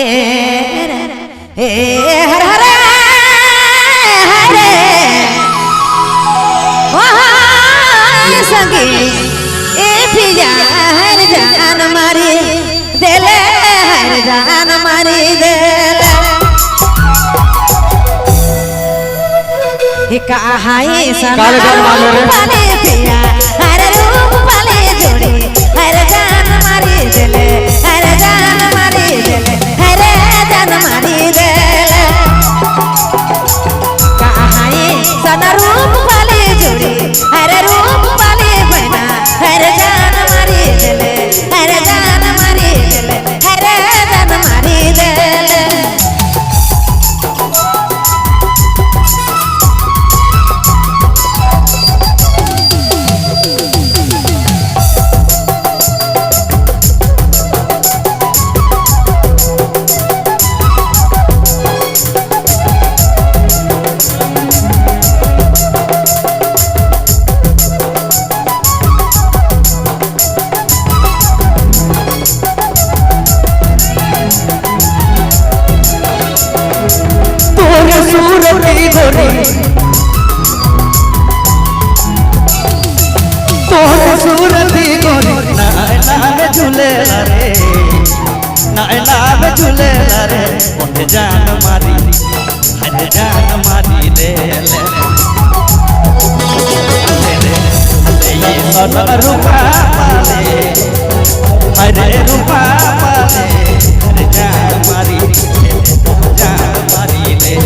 हर हर हरे संगे ए पिया हर जान मारी देले हर जान मारी देले कहा पाले पिया हर रूप पाले जोड़ी हर जान मारी देले हर जान मारी देले हर जान मारी देले कहा सन रूप पाले जोड़ी हर रूप पाले बना हर जान मारी देले हर जान मारी देले हर जान मारी देले सूरती गोरी नायला में झूले रे नायला में झूले रे मोटे जान मारी हर जान मारी ले ये सोना रूपा पाले हरे रूपा पाले हर जान मारी ले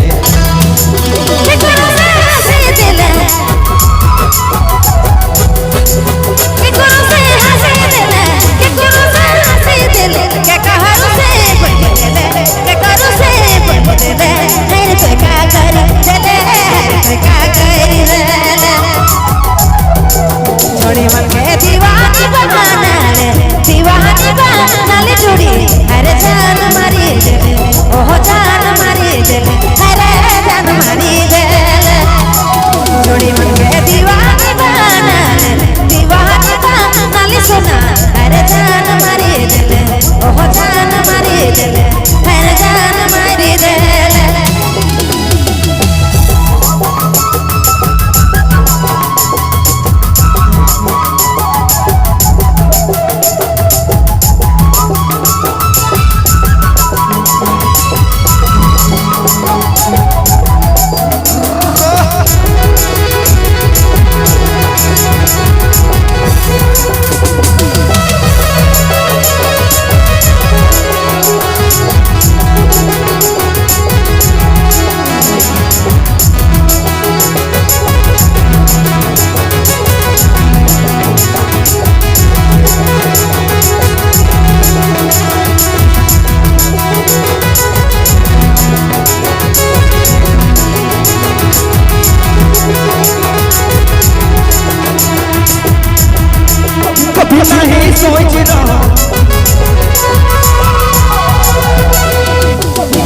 नहीं सोच रहा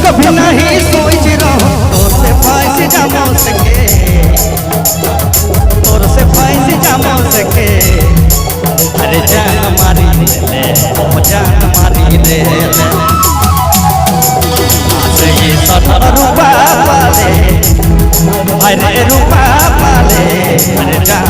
कभी नहीं सोच रहा तोर से फाइस जमा सके तोर से फाइस जमा सके अरे जान मारी ले जान मारी ले ये सदर रूपा पाले अरे रूपा पाले अरे जान